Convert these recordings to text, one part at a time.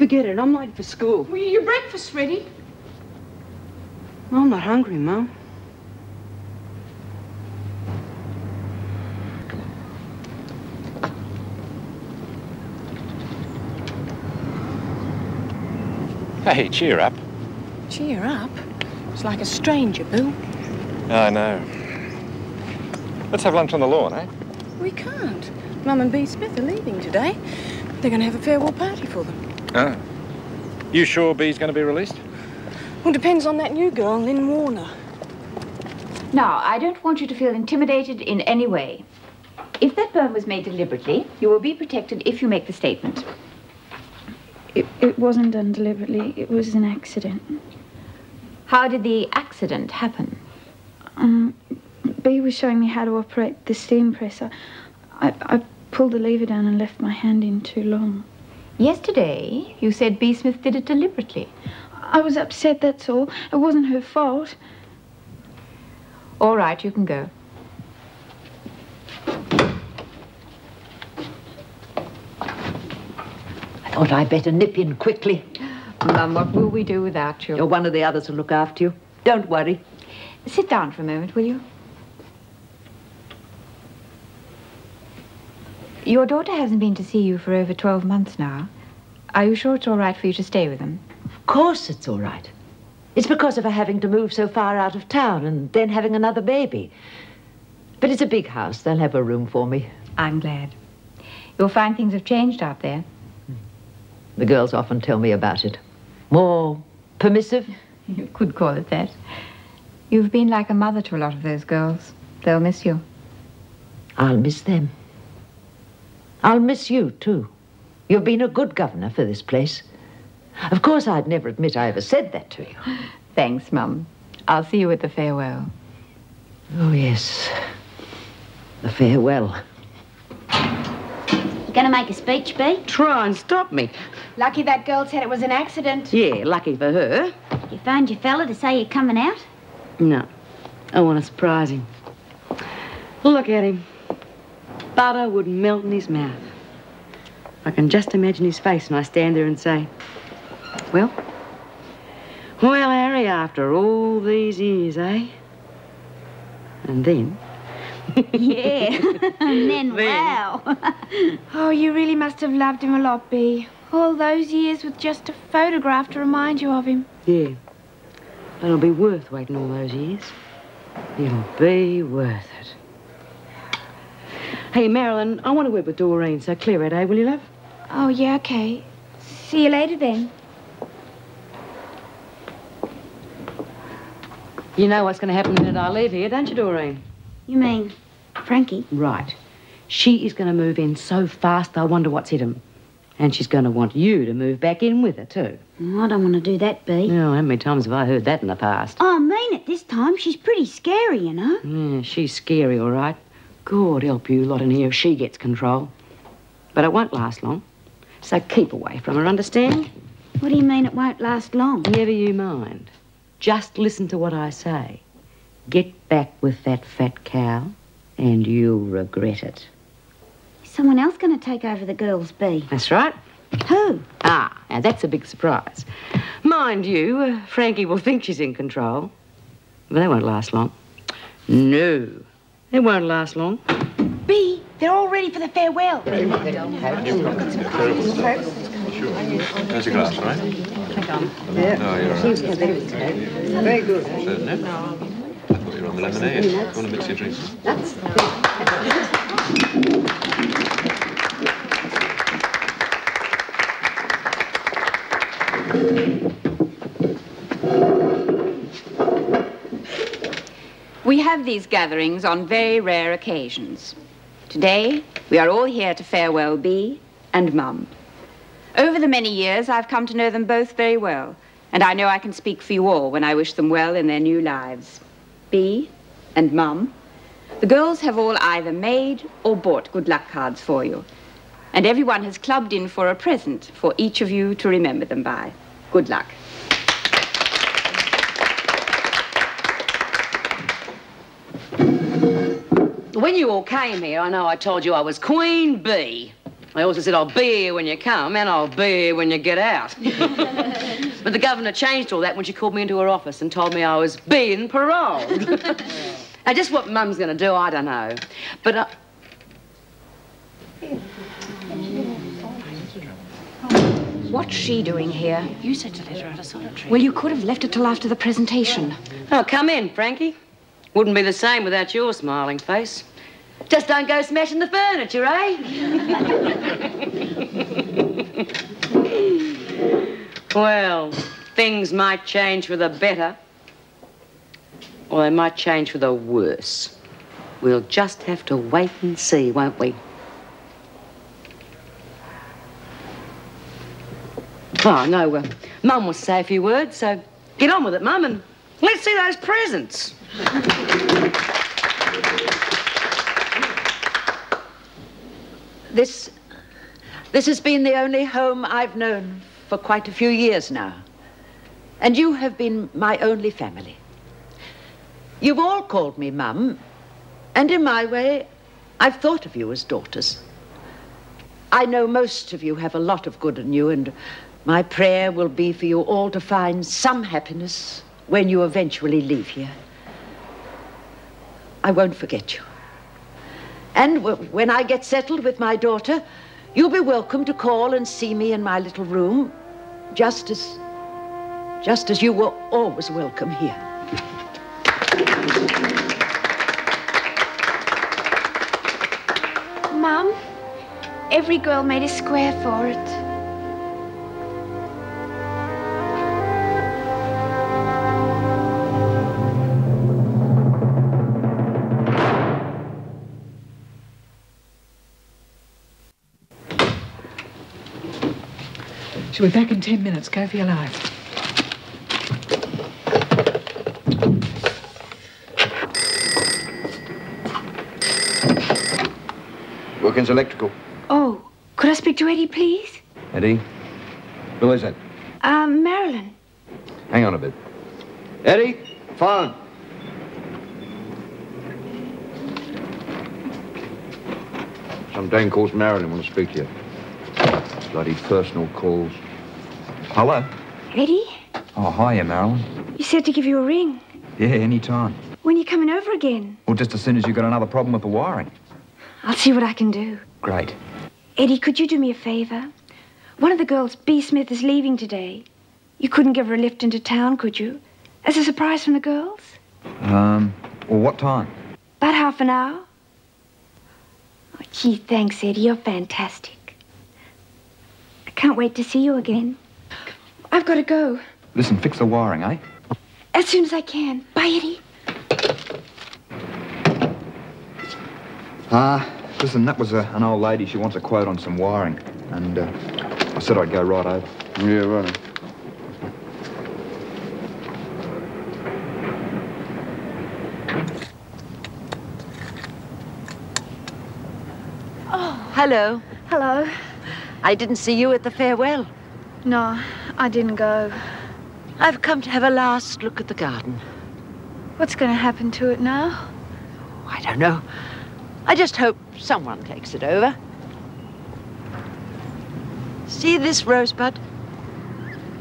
Forget it. I'm late for school. Well, your breakfast's ready. I'm not hungry, Mum. Hey, cheer up. Cheer up? It's like a stranger, Bill. I know. Let's have lunch on the lawn, eh? We can't. Mum and B. Smith are leaving today. They're going to have a farewell party for them. Oh. You sure B's going to be released? Well, depends on that new girl, Lynn Warner. Now, I don't want you to feel intimidated in any way. If that burn was made deliberately, you will be protected if you make the statement. It wasn't done deliberately. It was an accident. How did the accident happen? B was showing me how to operate the steam presser. I pulled the lever down and left my hand in too long. Yesterday, you said B. Smith did it deliberately. I was upset, that's all. It wasn't her fault. All right, you can go. I thought I'd better nip in quickly. Mum, what will we do without you? Or one of the others will look after you. Don't worry. Sit down for a moment, will you? Your daughter hasn't been to see you for over 12 months now. Are you sure it's all right for you to stay with them? Of course it's all right. It's because of her having to move so far out of town and then having another baby. But it's a big house. They'll have a room for me. I'm glad. You'll find things have changed out there. The girls often tell me about it. More permissive? You could call it that. You've been like a mother to a lot of those girls. They'll miss you. I'll miss them. I'll miss you, too. You've been a good governor for this place. Of course, I'd never admit I ever said that to you. Thanks, Mum. I'll see you at the farewell. Oh, yes. The farewell. You going to make a speech, B? Try and stop me. Lucky that girl said it was an accident. Yeah, lucky for her. You phoned your fella to say you're coming out? No. I want to surprise him. Look at him. Butter would melt in his mouth. I can just imagine his face when I stand there and say, Well, Harry, after all these years, eh? And then... Yeah, and then, wow. Oh, you really must have loved him a lot, B. All those years with just a photograph to remind you of him. Yeah. But it'll be worth waiting all those years. It'll be worth it. Hey, Marilyn, I want to work with Doreen, so clear it, eh, will you, love? Oh, yeah, okay. See you later, then. You know what's going to happen the minute I leave here, don't you, Doreen? You mean Frankie? Right. She is going to move in so fast, I wonder what's hit him. And she's going to want you to move back in with her, too. I don't want to do that, B. Oh, how many times have I heard that in the past? Oh, I mean it this time. She's pretty scary, you know. Yeah, she's scary, all right. God help you lot in here if she gets control. But it won't last long. So keep away from her, understand? What do you mean it won't last long? Never you mind. Just listen to what I say. Get back with that fat cow, and you'll regret it. Is someone else going to take over the girls, B? That's right. Who? Ah, now that's a big surprise. Mind you, Frankie will think she's in control. But that won't last long. No, it won't last long. B, they're all ready for the farewell. There's a glass, right? Yeah. No, you're all right. Very good. No. I thought you were on the lemonade. You want to mix your drinks? We have these gatherings on very rare occasions. Today, we are all here to farewell B and Mum. Over the many years, I've come to know them both very well, and I know I can speak for you all when I wish them well in their new lives. B and Mum, the girls have all either made or bought good luck cards for you, and everyone has clubbed in for a present for each of you to remember them by. Good luck. When you all came here, I know I told you I was Queen Bee. They also said, I'll be here when you come and I'll be here when you get out. But the governor changed all that when she called me into her office and told me I was being paroled. Now, just what Mum's going to do, I don't know. But, What's she doing here? You said to let her out of solitary. Well, you could have left it till after the presentation. oh, come in, Frankie. Wouldn't be the same without your smiling face. Just don't go smashing the furniture, eh? Well, things might change for the better, or they might change for the worse. We'll just have to wait and see, won't we? Oh, no, Mum wants to say a few words, so get on with it, Mum, and let's see those presents. This has been the only home I've known for quite a few years now. And you have been my only family. You've all called me Mum, and in my way, I've thought of you as daughters. I know most of you have a lot of good in you, and my prayer will be for you all to find some happiness when you eventually leave here. I won't forget you. And when I get settled with my daughter, you'll be welcome to call and see me in my little room, just as you were always welcome here. Mum, every girl made a square for it. She'll be back in 10 minutes. Go for your life. Wilkins Electrical. Oh, could I speak to Eddie, please? Eddie? Who is it? Marilyn. Hang on a bit. Eddie? Phone. Some dame calls Marilyn wants to speak to you. Bloody personal calls. Hello? Eddie, Oh, hiya, Marilyn. you said to give you a ring. Yeah, any time. When you coming over again? Well, just as soon as you've got another problem with the wiring. I'll see what I can do. Great. Eddie, could you do me a favor? One of the girls, B. Smith, is leaving today. You couldn't give her a lift into town, could you? As a surprise from the girls? Well, what time? About half an hour. Oh, gee, thanks, Eddie. You're fantastic. I can't wait to see you again. I've got to go. Listen, fix the wiring, eh? As soon as I can. Bye, Eddie. Listen, that was an old lady. She wants a quote on some wiring. And I said I'd go right over. Yeah, right. Hello. Hello. I didn't see you at the farewell. No, I didn't go. I've come to have a last look at the garden. What's going to happen to it now? I don't know. I just hope someone takes it over. See this rosebud?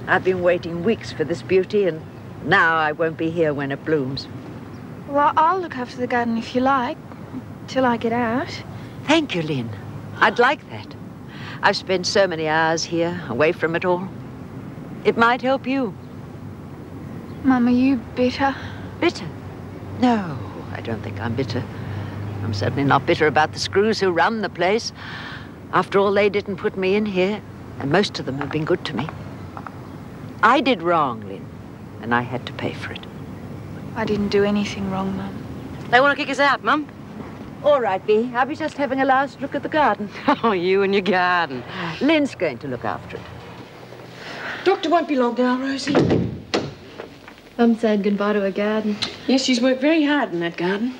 I've been waiting weeks for this beauty, and now I won't be here when it blooms. Well, I'll look after the garden if you like, till I get out. Thank you, Lynn. I'd like that. I've spent so many hours here, away from it all. It might help you. Mum, are you bitter? Bitter? No, I don't think I'm bitter. I'm certainly not bitter about the screws who run the place. After all, they didn't put me in here, and most of them have been good to me. I did wrong, Lynn, and I had to pay for it. I didn't do anything wrong, Mum. They want to kick us out, Mum. All right, Bee. I'll be just having a last look at the garden. Oh, you and your garden. Lynn's going to look after it. Doctor won't be long now, Rosie. Mum said goodbye to her garden. Yes, she's worked very hard in that garden.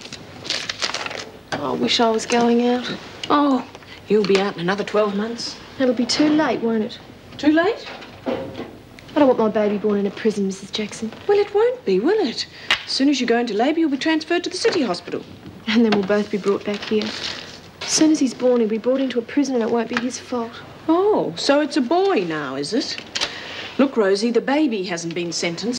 Oh, I wish I was going out. Oh, you'll be out in another 12 months. It'll be too late, won't it? Too late? I don't want my baby born in a prison, Mrs. Jackson. Well, it won't be, will it? As soon as you go into labour, you'll be transferred to the city hospital. And then we'll both be brought back here. As soon as he's born, he'll be brought into a prison and it won't be his fault. Oh, so it's a boy now, is it? Look, Rosie, the baby hasn't been sentenced.